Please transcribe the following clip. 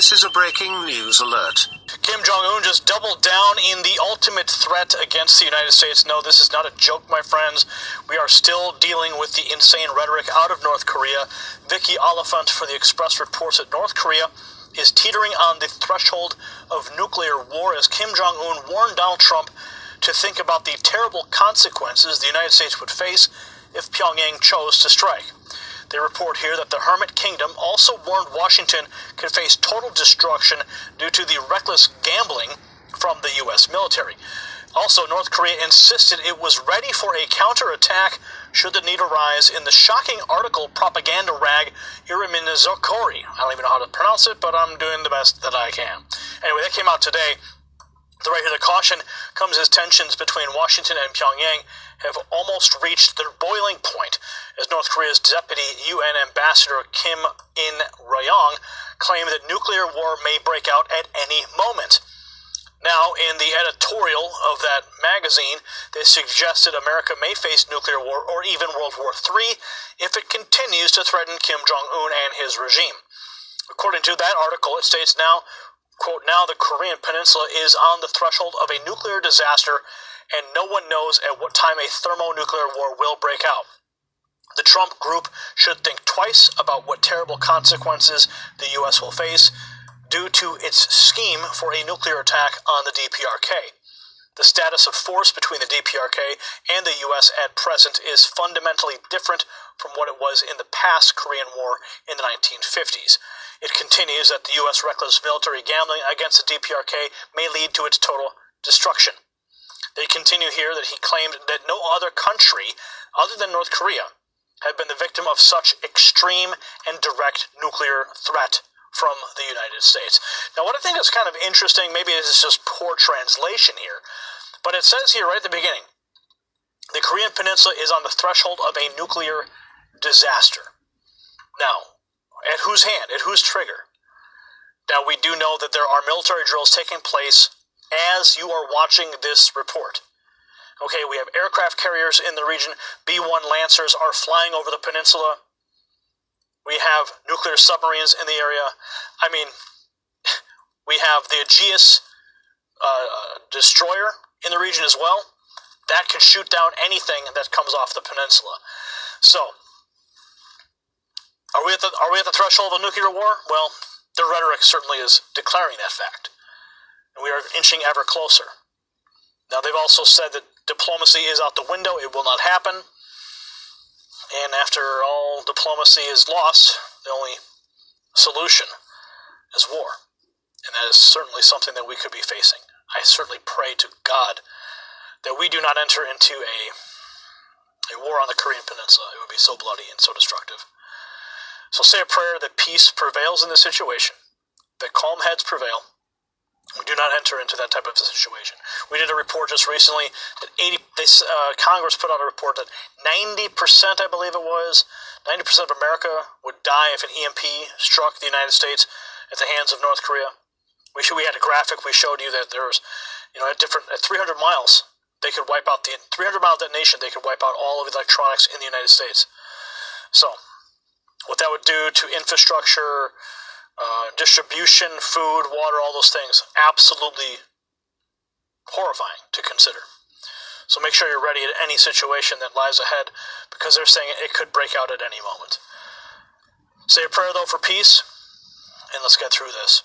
This is a breaking news alert. Kim Jong-un just doubled down in the ultimate threat against the United States. No, this is not a joke, my friends. We are still dealing with the insane rhetoric out of North Korea. Vicky Oliphant for the Express reports that North Korea is teetering on the threshold of nuclear war as Kim Jong-un warned Donald Trump to think about the terrible consequences the United States would face if Pyongyang chose to strike. They report here that the Hermit Kingdom also warned Washington could face total destruction due to the reckless gambling from the U.S. military. Also, North Korea insisted it was ready for a counterattack should the need arise in the shocking article propaganda rag Iriminizokori. I don't even know how to pronounce it, but I'm doing the best that I can. Anyway, that came out today. Right here, the caution comes as tensions between Washington and Pyongyang have almost reached their boiling point, as North Korea's deputy UN ambassador Kim In-ryong claimed that nuclear war may break out at any moment. Now, in the editorial of that magazine, they suggested America may face nuclear war or even World War III if it continues to threaten Kim Jong-un and his regime. According to that article, it states now, quote, now the Korean peninsula is on the threshold of a nuclear disaster and no one knows at what time a thermonuclear war will break out. The Trump group should think twice about what terrible consequences the U.S. will face due to its scheme for a nuclear attack on the DPRK. The status of force between the DPRK and the U.S. at present is fundamentally different from what it was in the past Korean War in the 1950s. It continues that the U.S. reckless military gambling against the DPRK may lead to its total destruction. They continue here that he claimed that no other country, other than North Korea, had been the victim of such extreme and direct nuclear threat from the United States. Now, what I think is kind of interesting, maybe this is just poor translation here, but it says here right at the beginning, the Korean Peninsula is on the threshold of a nuclear disaster. Now, at whose hand? At whose trigger? Now, we do know that there are military drills taking place as you are watching this report. Okay, we have aircraft carriers in the region. B-1 Lancers are flying over the peninsula. We have nuclear submarines in the area. I mean, we have the Aegis destroyer in the region as well. That can shoot down anything that comes off the peninsula. So, are we at the threshold of a nuclear war? Well, the rhetoric certainly is declaring that fact. And we are inching ever closer. Now, they've also said that diplomacy is out the window. It will not happen. And after all diplomacy is lost, the only solution is war. And that is certainly something that we could be facing. I certainly pray to God that we do not enter into a war on the Korean Peninsula. It would be so bloody and so destructive. So say a prayer that peace prevails in this situation, that calm heads prevail. We do not enter into that type of situation. We did a report just recently that Congress put out a report that 90%, I believe it was, 90% of America would die if an EMP struck the United States at the hands of North Korea. We had a graphic. We showed you that there was, at 300 miles, they could wipe out 300 mile detonation. They could wipe out all of the electronics in the United States. So, what that would do to infrastructure, distribution, food, water, all those things, absolutely horrifying to consider. So make sure you're ready at any situation that lies ahead, because they're saying it could break out at any moment. Say a prayer, though, for peace, and let's get through this.